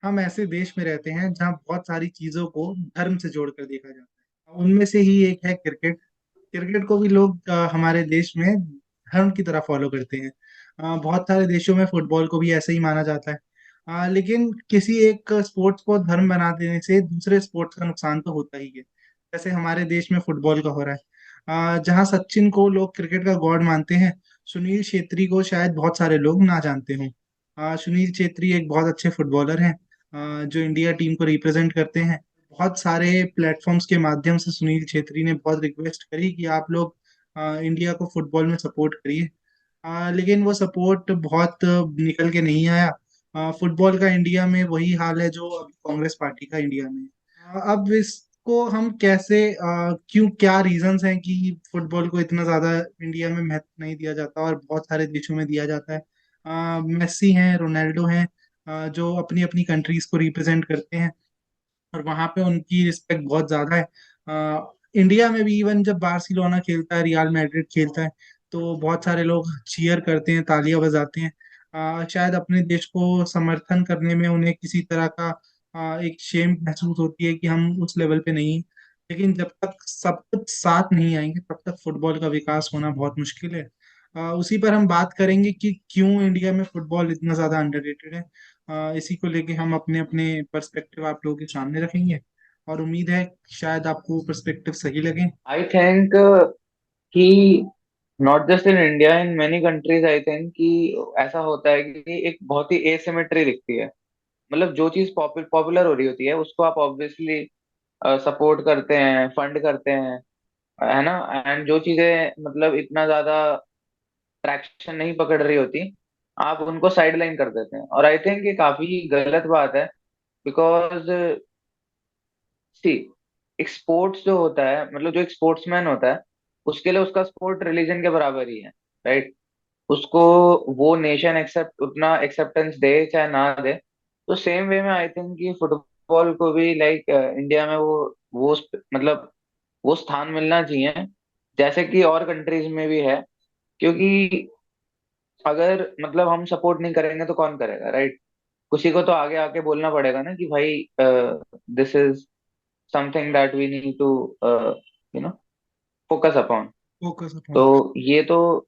हम ऐसे देश में रहते हैं जहाँ बहुत सारी चीजों को धर्म से जोड़कर देखा जाता है। उनमें से ही एक है क्रिकेट। क्रिकेट को भी लोग हमारे देश में धर्म की तरह फॉलो करते हैं। बहुत सारे देशों में फुटबॉल को भी ऐसे ही माना जाता है। लेकिन किसी एक स्पोर्ट्स को धर्म बना देने से दूसरे स्पोर्ट्स का नुकसान तो होता ही है। जैसे हमारे देश में फुटबॉल का हो रहा है। जहाँ सचिन को लोग क्रिकेट का गॉड मानते हैं, सुनील छेत्री को शायद बहुत सारे लोग ना जानते हों। सुनील छेत्री एक बहुत अच्छे फुटबॉलर हैं, जो इंडिया टीम को रिप्रेजेंट करते हैं। बहुत सारे प्लेटफॉर्म्स के माध्यम से सुनील छेत्री ने बहुत रिक्वेस्ट करी कि आप लोग इंडिया को फुटबॉल में सपोर्ट करिए। लेकिन वो सपोर्ट बहुत निकल के नहीं आया। फुटबॉल का इंडिया में वही हाल है जो अभी कांग्रेस पार्टी का इंडिया में है। अब इसको हम कैसे, क्यों, क्या रीजंस हैं कि फुटबॉल को इतना ज्यादा इंडिया में महत्व नहीं दिया जाता और बहुत सारे देशों में दिया जाता है। मेस्सी हैं, रोनाल्डो हैं, जो अपनी अपनी कंट्रीज को रिप्रेजेंट करते हैं और वहां पे उनकी रिस्पेक्ट बहुत ज्यादा है। इंडिया में भी इवन जब बार्सिलोना खेलता है, रियल मैड्रिड खेलता है, तो बहुत सारे लोग चीयर करते हैं, तालियां बजाते हैं। शायद अपने देश को समर्थन करने में उन्हें किसी तरह का एक शेम महसूस होती है कि हम उस लेवल पे नहीं हैं। लेकिन जब तक सब कुछ साथ नहीं आएंगे तब तक फुटबॉल का विकास होना बहुत मुश्किल है। उसी पर हम बात करेंगे कि क्यों इंडिया में फुटबॉल इतना ज्यादा अंडररेटेड है। इसी को लेके हम अपने अपने पर्सपेक्टिव आप लोगों के सामने रखेंगे और उम्मीद है शायद आपको पर्सपेक्टिव सही लगे। आई थिंक कि not just in India, in many countries I think कि ऐसा होता है कि एक बहुत ही एसिमेट्री दिखती है। मतलब जो चीज पॉपुलर हो रही होती है उसको आप ऑब्वियसली सपोर्ट करते हैं, फंड करते हैं, है ना। एंड जो चीजें मतलब इतना ज्यादा ट्रैक्शन नहीं पकड़ रही होती, आप उनको साइड लाइन कर देते हैं। और आई थिंक ये काफी गलत बात है। बिकॉज सी, एक स्पोर्ट्स जो होता है, मतलब जो एक स्पोर्ट्समैन होता है, उसके लिए उसका स्पोर्ट रिलीजन के बराबर ही है, राइट। उसको वो नेशन एक्सेप्ट उतना एक्सेप्टेंस दे चाहे ना दे। तो सेम वे में आई थिंक कि फुटबॉल को भी लाइक इंडिया में वो मतलब वो स्थान मिलना चाहिए, जैसे कि और कंट्रीज में भी है। क्योंकि अगर मतलब हम सपोर्ट नहीं करेंगे तो कौन करेगा, राइट। किसी को तो आगे आके बोलना पड़ेगा ना कि भाई this is something that we need to you know focus upon. Focus तो अपॉन। ये तो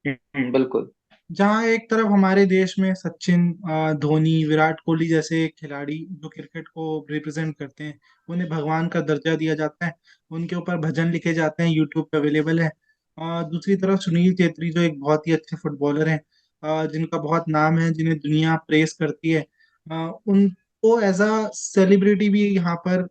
बिल्कुल। जहाँ एक तरफ हमारे देश में सचिन, धोनी, विराट कोहली जैसे खिलाड़ी जो क्रिकेट को रिप्रेजेंट करते हैं, उन्हें भगवान का दर्जा दिया जाता है, उनके ऊपर भजन लिखे जाते हैं, यूट्यूब पे अवेलेबल है। दूसरी तरफ सुनील छेत्री जो एक बहुत ही अच्छे फुटबॉलर हैं, जिनका बहुत नाम है, जिन्हें दुनिया प्रेस करती है, उनको एज अ सेलिब्रिटी भी यहाँ पर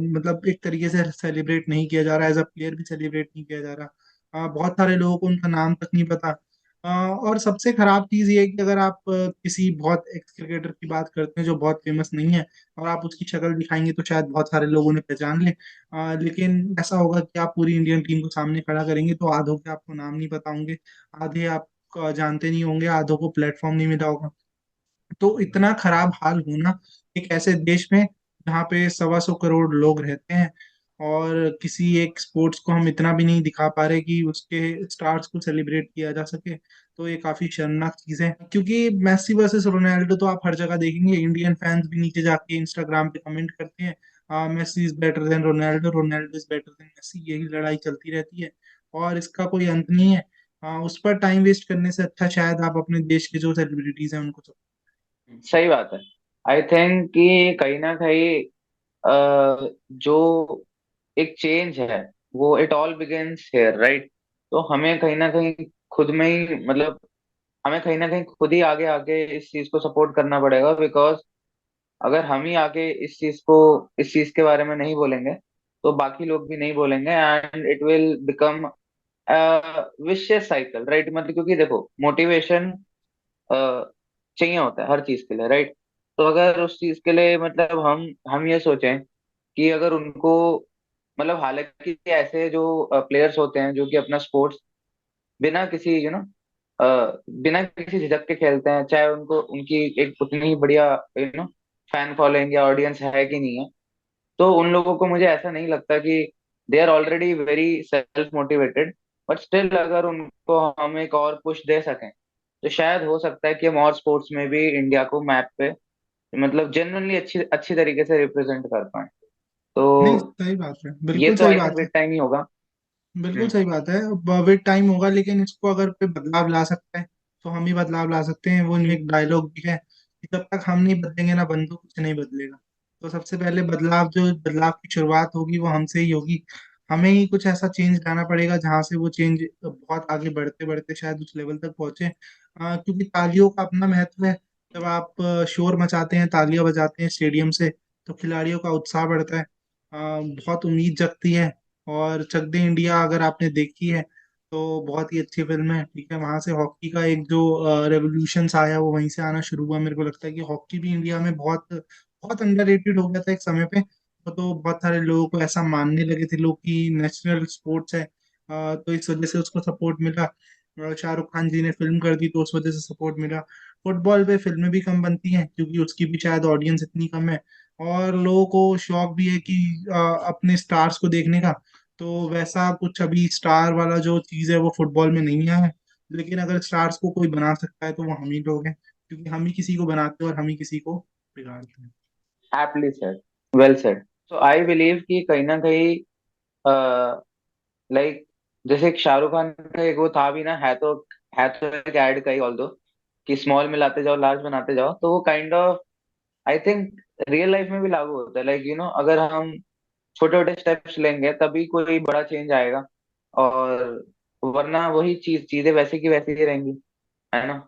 मतलब एक तरीके से सेलिब्रेट नहीं किया जा रहा, एज अ प्लेयर भी सेलिब्रेट नहीं किया जा रहा। बहुत सारे लोगों को उनका नाम तक नहीं पता। और सबसे खराब चीज ये है कि अगर आप किसी बहुत एक्स क्रिकेटर की बात करते हैं जो बहुत फेमस नहीं है और आप उसकी शक्ल दिखाएंगे तो शायद बहुत सारे लोग उन्हें पहचान लें। लेकिन ऐसा होगा कि आप पूरी इंडियन टीम को सामने खड़ा करेंगे तो आधों के आपको नाम नहीं पता होंगे, आधे आप जानते नहीं होंगे, आधों को प्लेटफॉर्म नहीं मिला होगा। तो इतना खराब हाल होना एक ऐसे देश में जहाँ पे 125 करोड़ लोग रहते हैं और किसी एक स्पोर्ट्स को हम इतना भी नहीं दिखा पा रहे कि उसके स्टार्स को सेलिब्रेट किया जा सके, तो ये काफी शर्मनाक चीज है। क्योंकि मेसी वर्सेस रोनाल्डो तो आप हर जगह देखेंगे, इंडियन फैंस भी नीचे जाके इंस्टाग्राम पे कमेंट करते हैं, Messi is better than Ronaldo, Ronaldo is better than Messi, यही लड़ाई चलती रहती है और इसका कोई अंत नहीं है। उस पर टाइम वेस्ट करने से अच्छा शायद आप अपने देश के जो सेलिब्रिटीज हैं उनको। सही बात है। आई थिंक कि कहीं ना कहीं जो एक चेंज है, वो it all begins here, right. तो हमें कहीं ना कहीं खुद में ही मतलब हमें कहीं ना कहीं खुद ही आगे आके इस चीज को सपोर्ट करना पड़ेगा। बिकॉज अगर हम ही आगे इस चीज के बारे में नहीं बोलेंगे तो बाकी लोग भी नहीं बोलेंगे, and it will become vicious cycle, right. मतलब क्योंकि देखो, मोटिवेशन चाहिए होता है हर चीज के लिए, राइट। तो अगर उस चीज के लिए मतलब हम ये सोचें कि अगर उनको मतलब हालांकि ऐसे जो प्लेयर्स होते हैं जो कि अपना स्पोर्ट्स बिना किसी बिना किसी झिझक के खेलते हैं, चाहे उनको उनकी एक उतनी बढ़िया फैन फॉलोइंग या ऑडियंस है कि नहीं है, तो उन लोगों को मुझे ऐसा नहीं लगता कि they are already very self motivated. But still अगर उनको हम एक और पुश दे सकें तो शायद हो सकता है कि हम और स्पोर्ट्स में भी इंडिया को मैप पे मतलब जेन्युइनली अच्छी अच्छी तरीके से रिप्रेजेंट कर पाए। तो नहीं, सही बात है, ये बिल्कुल तो सही आई थिंक बात है। विद टाइम ही होगा। बिल्कुल हम्म। सही बात है। विद टाइम होगा, लेकिन इसको अगर कोई बदलाव ला सकता है तो हम ही बदलाव ला सकते हैं। वो एक डायलॉग भी है कि जब तक हम नहीं बदलेंगे ना बंधु, कुछ नहीं बदलेगा। तो सबसे पहले बदलाव, जो बदलाव की शुरुआत होगी वो हमसे ही होगी। हमें ही कुछ ऐसा चेंज लाना पड़ेगा जहाँ से वो चेंज बहुत आगे बढ़ते बढ़ते शायद उस लेवल तक पहुंचे। क्योंकि तालियों का अपना महत्व है। जब आप शोर मचाते हैं, तालियां बजाते हैं स्टेडियम से, तो खिलाड़ियों का उत्साह बढ़ता है। बहुत उम्मीद जगती है। और चक दे इंडिया अगर आपने देखी है तो बहुत ही अच्छी फिल्म है। ठीक है, वहां से हॉकी का एक जो रेवोल्यूशन आया वो वहीं से आना शुरू हुआ। मेरे को लगता है कि हॉकी भी इंडिया में बहुत बहुत अंडररेटेड हो गया था एक समय पे। तो बहुत सारे लोगों को ऐसा मानने लगे थे लोग कि नेशनल स्पोर्ट्स है। तो इस वजह से उसको सपोर्ट मिला। शाहरुख खान जी ने फिल्म कर दी तो उस वजह से सपोर्ट मिला। फुटबॉल पे फिल्में भी कम बनती हैं क्योंकि उसकी भी शायद ऑडियंस इतनी कम है। और लोगों को शौक भी है कि अपने स्टार्स को देखने का। तो वैसा कुछ अभी स्टार वाला जो चीज़ है वो फुटबॉल में नहीं आया है। लेकिन अगर स्टार्स को कोई बना सकता है तो वो हम ही लोग हैं, क्योंकि हम ही किसी को बनाते हैं और हम ही किसी को बिगाड़ते हैं। Aptly said, well said. So I believe कि कहीं ना कहीं, लाइक, जैसे एक शाहरुख खान का एक वो था भी ना, है तो एक ऐड का ही, ऑल दो, कि स्मॉल मिलाते जाओ लार्ज बनाते जाओ, तो वो kind of I think real life में भी लागू होता है। लाइक अगर हम छोटे छोटे स्टेप्स लेंगे तभी कोई बड़ा चेंज आएगा। और वरना वही चीजें वैसे की वैसी ही रहेंगी, है ना।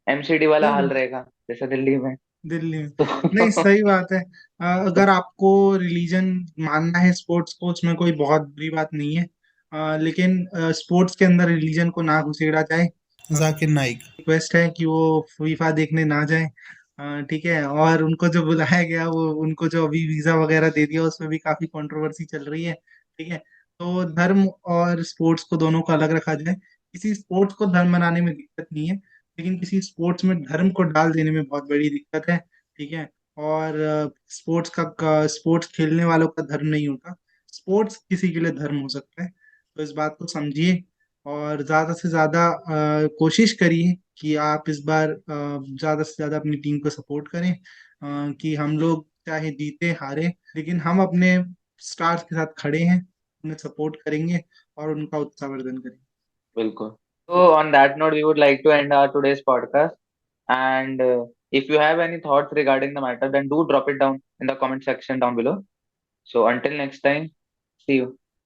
एमसीडी वाला सही हाल बात। रहेगा जैसे दिल्ली में। दिल्ली में। तो नहीं, सही बात है। अगर आपको रिलीजन मानना है स्पोर्ट्स को, उसमें कोई बहुत बुरी बात नहीं है। लेकिन स्पोर्ट्स के अंदर रिलीजन को ना घुसेड़ा जाए। जाकिर नाइक रिक्वेस्ट है कि वो फीफा देखने ना जाए। ठीक है। और उनको जो बुलाया गया, वो उनको जो अभी वीजा वगैरह दे दिया, उसमें भी काफी कंट्रोवर्सी चल रही है। ठीक है। तो धर्म और स्पोर्ट्स को दोनों को अलग रखा जाए। किसी स्पोर्ट्स को धर्म बनाने में दिक्कत नहीं है, लेकिन किसी स्पोर्ट्स में धर्म को डाल देने में बहुत बड़ी दिक्कत है। ठीक है। और स्पोर्ट्स खेलने वालों का धर्म नहीं होता। स्पोर्ट्स किसी के लिए धर्म हो सकता है। तो इस बात को समझिए। और ज्यादा से ज्यादा कोशिश करिए कि आप इस बार ज्यादा से ज्यादा अपनी टीम को सपोर्ट करें। कि हम लोग चाहे जीते हारे, लेकिन हम अपने स्टार्स के साथ खड़े हैं, उन्हें सपोर्ट करेंगे और उनका उत्साहवर्धन करेंगे। बिल्कुल। तो on that note we would like to end our today's podcast. And if you have any thoughts regarding the matter, then do drop it down in the comment section down below. So until next time, see you.